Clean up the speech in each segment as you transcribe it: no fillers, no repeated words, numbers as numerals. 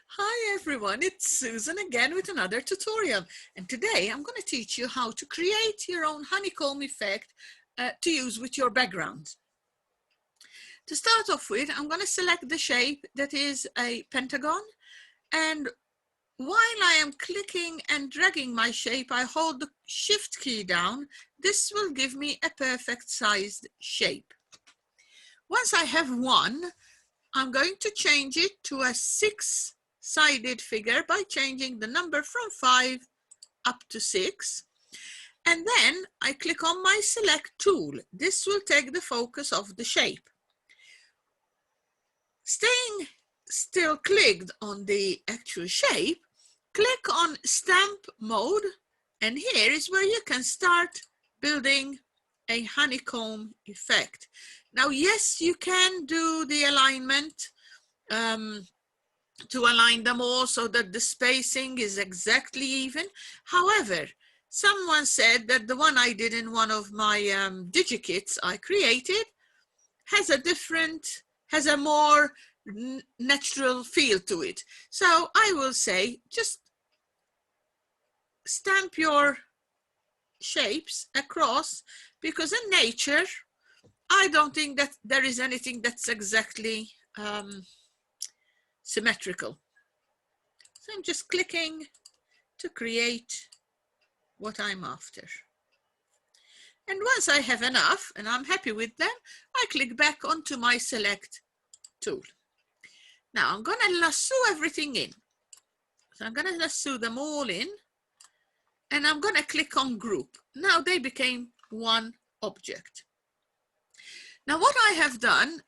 Hi everyone, it's Susan again with another tutorial, and today I'm going to teach you how to create your own honeycomb effect to use with your background. To start off with, I'm going to select the shape that is a pentagon, and while I am clicking and dragging my shape, I hold the Shift key down. This will give me a perfect sized shape. Once I have one, I'm going to change it to a 6-sided figure by changing the number from 5 up to 6. And then I click on my select tool. This will take the focus of the shape. Staying still clicked on the actual shape, click on stamp mode, and here is where you can start building a honeycomb effect. Now, yes, you can do the alignment to align them all so that the spacing is exactly even. However, someone said that the one I did in one of my DigiKits I created has a more natural feel to it. So I will say just stamp your shapes across, because in nature, I don't think that there is anything that's exactly symmetrical. So I'm just clicking to create what I'm after. And once I have enough and I'm happy with them, I click back onto my select tool. Now I'm going to lasso everything in. So I'm going to lasso them all in, and I'm going to click on group. Now they became one object. Now what I have done,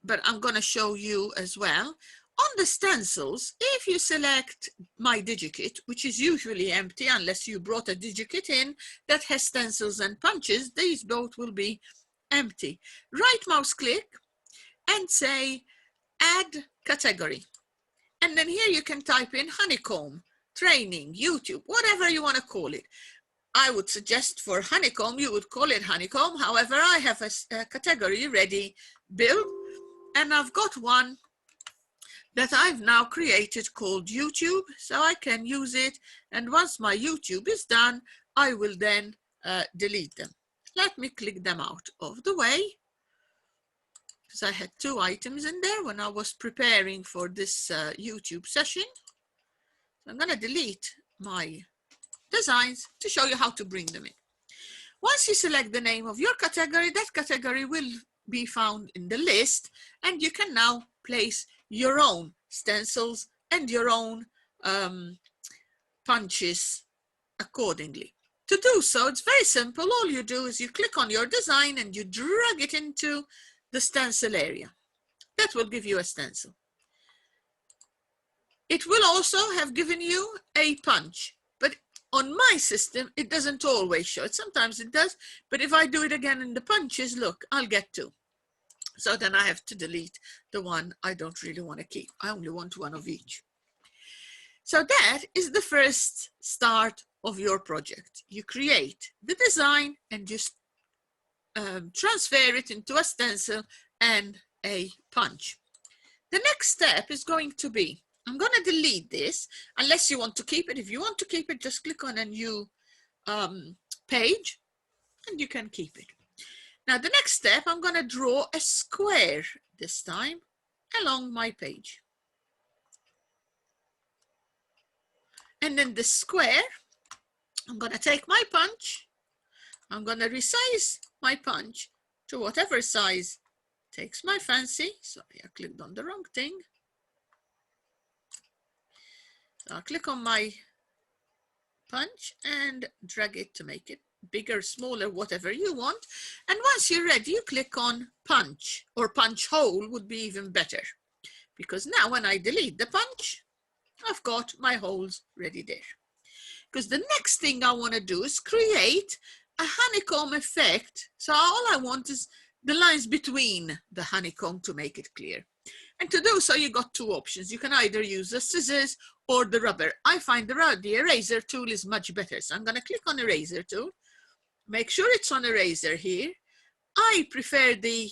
but I'm going to show you as well, on the stencils, if you select my DigiKit, which is usually empty unless you brought a DigiKit in that has stencils and punches, these both will be empty. Right mouse click and say add category. And then here you can type in honeycomb, training, YouTube, whatever you want to call it. I would suggest for honeycomb, you would call it honeycomb. However, I have a category ready built, and I've got one that I've now created called YouTube, so I can use it. And once my YouTube is done, I will then delete them. Let me click them out of the way, because I had 2 items in there when I was preparing for this YouTube session. So I'm going to delete my designs to show you how to bring them in. Once you select the name of your category, that category will be found in the list, and you can now place your own stencils and your own punches accordingly. To do so, it's very simple. All you do is you click on your design and you drag it into the stencil area. That will give you a stencil. It will also have given you a punch, but on my system, it doesn't always show it. Sometimes it does, but if I do it again in the punches, look, I'll get 2. So then I have to delete the one I don't really want to keep. I only want one of each. So that is the first start of your project. You create the design and just transfer it into a stencil and a punch. The next step is going to be, I'm going to delete this unless you want to keep it. If you want to keep it, just click on a new page and you can keep it. Now the next step, I'm going to draw a square this time along my page. And then the square, I'm going to take my punch. I'm going to resize my punch to whatever size takes my fancy. Sorry, I clicked on the wrong thing. So I'll click on my punch and drag it to make it bigger, smaller, whatever you want. And once you're ready, you click on punch, or punch hole would be even better, because now when I delete the punch, I've got my holes ready there. Because the next thing I want to do is create a honeycomb effect. So all I want is the lines between the honeycomb to make it clear. And to do so, you got 2 options. You can either use the scissors or the rubber. I find the eraser tool is much better. So I'm going to click on eraser tool. Make sure it's on eraser here. I prefer the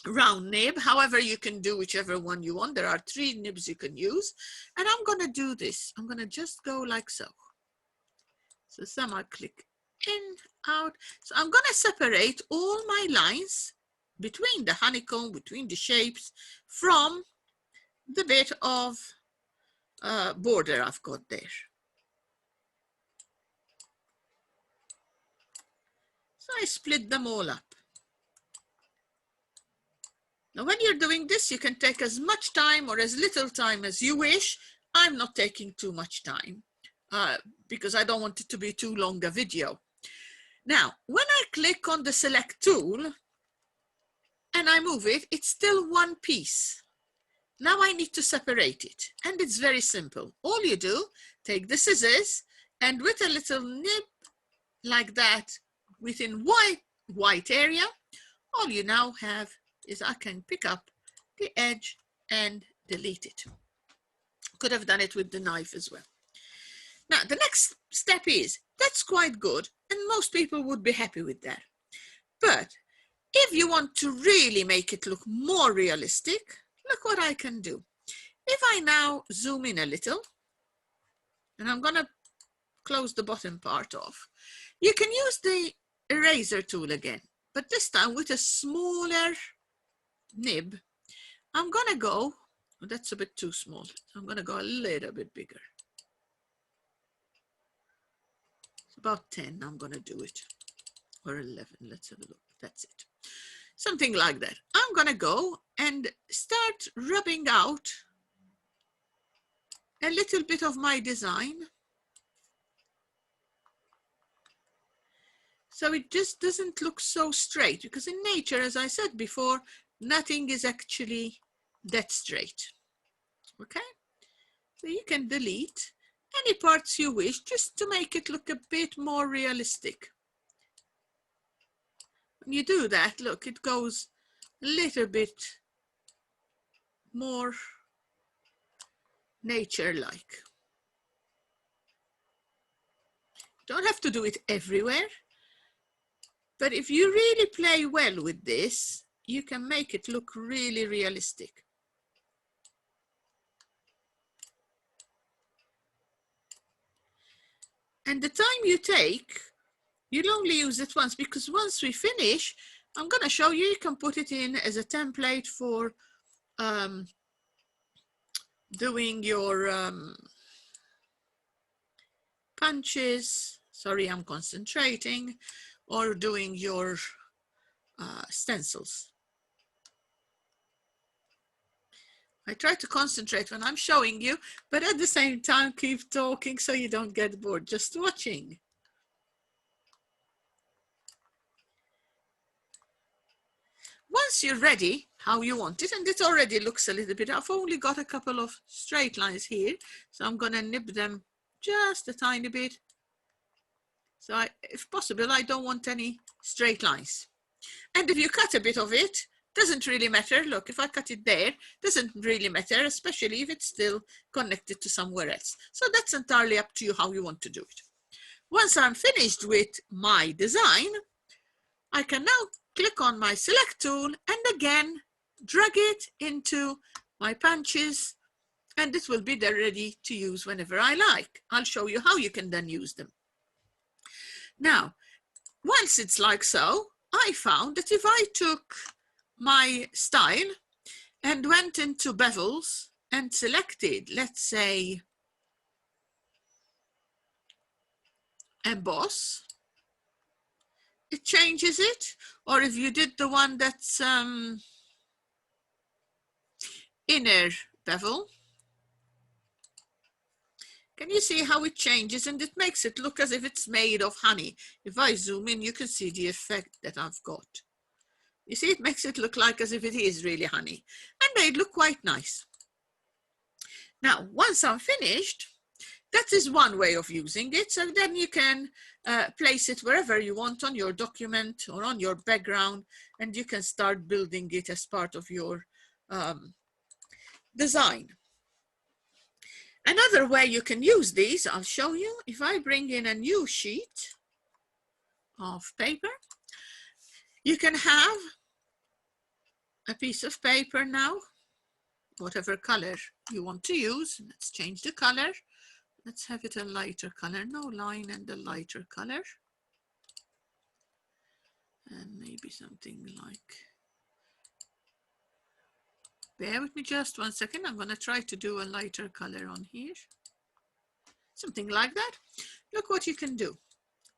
round nib. However, you can do whichever one you want. There are 3 nibs you can use. And I'm going to do this. I'm going to just go like so. So some I click in, out. So I'm going to separate all my lines between the honeycomb, between the shapes, from the bit of border I've got there. So I split them all up. Now, when you're doing this, you can take as much time or as little time as you wish. I'm not taking too much time because I don't want it to be too long a video. Now, when I click on the select tool and I move it, it's still one piece. Now I need to separate it, and it's very simple. All you do, take the scissors, and with a little nib like that within white area, all you now have is I can pick up the edge and delete it. Could have done it with the knife as well. Now, the next step is, that's quite good, and most people would be happy with that. But if you want to really make it look more realistic, look what I can do. If I now zoom in a little, and I'm going to close the bottom part off, you can use the eraser tool again, but this time with a smaller nib. I'm going to go, oh, that's a bit too small. I'm going to go a little bit bigger. It's about 10, I'm going to do it, or 11, let's have a look, that's it. Something like that. I'm going to go and start rubbing out a little bit of my design. So it just doesn't look so straight, because in nature, as I said before, nothing is actually that straight. Okay? So you can delete any parts you wish just to make it look a bit more realistic. When you do that, look, it goes a little bit more nature-like. Don't have to do it everywhere, but if you really play well with this, you can make it look really realistic. And the time you take, you'll only use it once, because once we finish, I'm going to show you, you can put it in as a template for doing your punches. Sorry, I'm concentrating, or doing your stencils. I try to concentrate when I'm showing you, but at the same time, keep talking so you don't get bored just watching. Once you're ready how you want it, and it already looks a little bit, I've only got a couple of straight lines here, so I'm going to nib them just a tiny bit. So if possible, I don't want any straight lines. And if you cut a bit of it, doesn't really matter. Look, if I cut it there, doesn't really matter, especially if it's still connected to somewhere else. So that's entirely up to you how you want to do it. Once I'm finished with my design, I can now click on my select tool and again, drag it into my punches, and it will be there ready to use whenever I like. I'll show you how you can then use them. Now, once it's like so, I found that if I took my style and went into bevels and selected, let's say, emboss, it changes it. Or if you did the one that's inner bevel, can you see how it changes? And it makes it look as if it's made of honey. If I zoom in, you can see the effect that I've got. You see, it makes it look like as if it is really honey, and they look quite nice. Now, once I'm finished, that is one way of using it. So then you can place it wherever you want on your document or on your background, and you can start building it as part of your design. Another way you can use these, I'll show you. If I bring in a new sheet of paper, you can have a piece of paper now, whatever color you want to use. Let's change the color. Let's have it a lighter color, no line, and a lighter color. And maybe something like, bear with me just 1 second. I'm going to try to do a lighter color on here. Something like that. Look what you can do.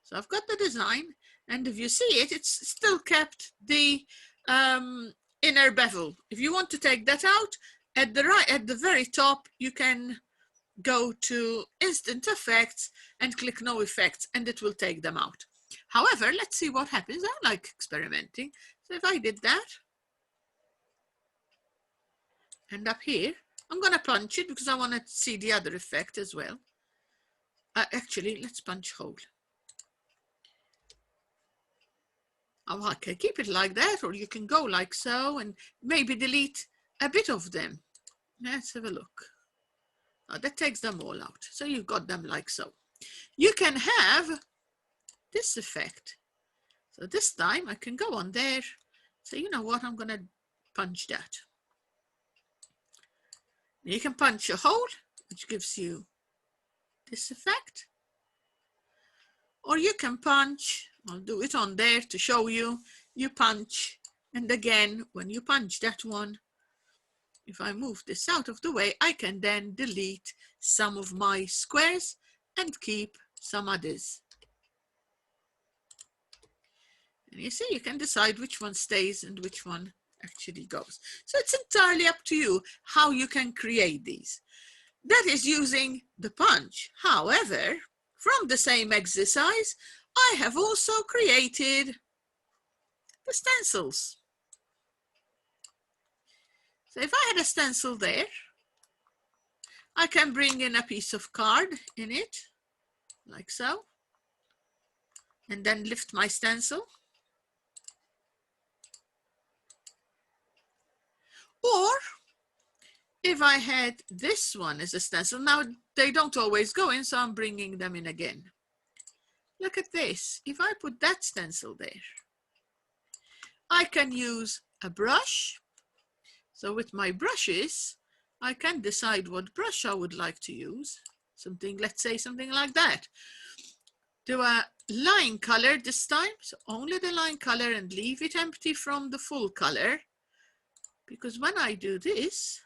So I've got the design, and if you see it, it's still kept the inner bevel. If you want to take that out, at the very top, you can go to Instant Effects and click No Effects, and it will take them out. However, let's see what happens. I like experimenting. So if I did that, and up here, I'm going to punch it because I want to see the other effect as well. Actually, let's punch hole. Oh, okay, keep it like that, or you can go like so and maybe delete a bit of them. Let's have a look. Oh, that takes them all out. So you've got them like so. You can have this effect. So this time I can go on there. So you know what, I'm going to punch that. You can punch a hole, which gives you this effect. Or you can punch, I'll do it on there to show you, you punch, and again, when you punch that one, if I move this out of the way, I can then delete some of my squares and keep some others. And you see, you can decide which one stays and which one actually goes. So it's entirely up to you how you can create these. That is using the punch. However, from the same exercise, I have also created the stencils. So if I had a stencil there, I can bring in a piece of card in it, like so, and then lift my stencil. Or if I had this one as a stencil, now they don't always go in, so I'm bringing them in again. Look at this. If I put that stencil there, I can use a brush. So with my brushes, I can decide what brush I would like to use. Something, let's say something like that. Do a line color this time, so only the line color, and leave it empty from the full color. Because when I do this,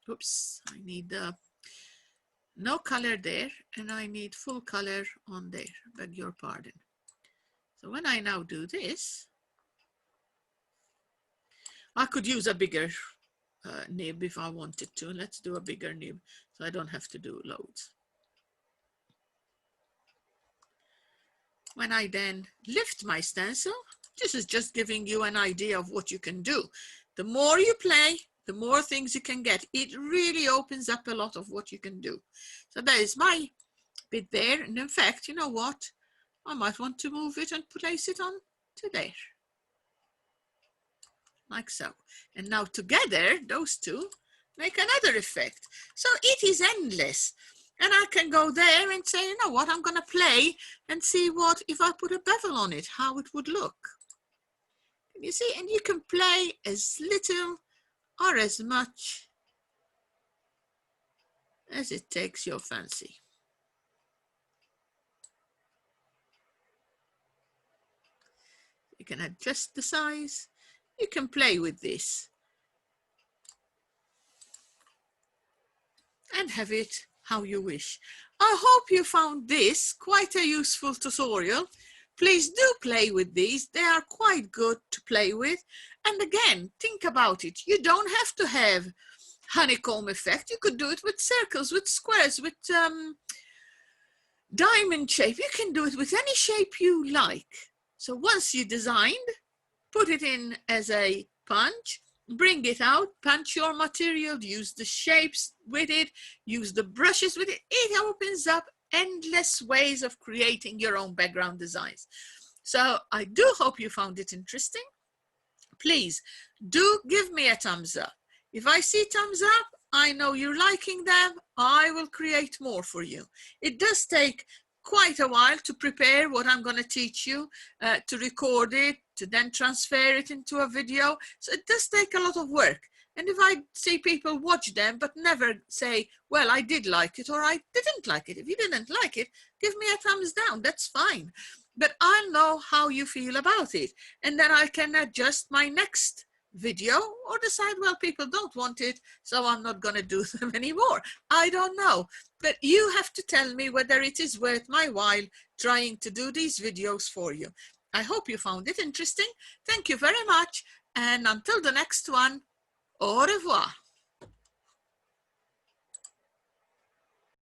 oops, I need no color there, and I need full color on there, beg your pardon. So when I now do this, I could use a bigger nib if I wanted to. Let's do a bigger nib so I don't have to do loads. When I then lift my stencil, this is just giving you an idea of what you can do. The more you play, the more things you can get. It really opens up a lot of what you can do. So that is my bit there. And in fact, you know what? I might want to move it and place it on to there. Like so. And now together, those two make another effect. So it is endless. And I can go there and say, you know what, I'm going to play and see what, if I put a bevel on it, how it would look. Can you see? And you can play as little or as much as it takes your fancy. You can adjust the size. You can play with this and have it how you wish. I hope you found this quite a useful tutorial. Please do play with these. They are quite good to play with. And again, think about it. You don't have to have honeycomb effect. You could do it with circles, with squares, with diamond shape. You can do it with any shape you like. So once you designed, put it in as a punch, bring it out, punch your material, use the shapes with it, use the brushes with it. It opens up endless ways of creating your own background designs. So I do hope you found it interesting. Please do give me a thumbs up. If I see thumbs up, I know you're liking them. I will create more for you. It does take quite a while to prepare what I'm going to teach you, to record it, to then transfer it into a video. So it does take a lot of work. And if I see people watch them but never say, well, I did like it or I didn't like it. If you didn't like it, give me a thumbs down. That's fine. But I'll know how you feel about it. And then I can adjust my next video or decide, well, people don't want it, so I'm not going to do them anymore. I don't know. But you have to tell me whether it is worth my while trying to do these videos for you. I hope you found it interesting. Thank you very much. And until the next one, au revoir.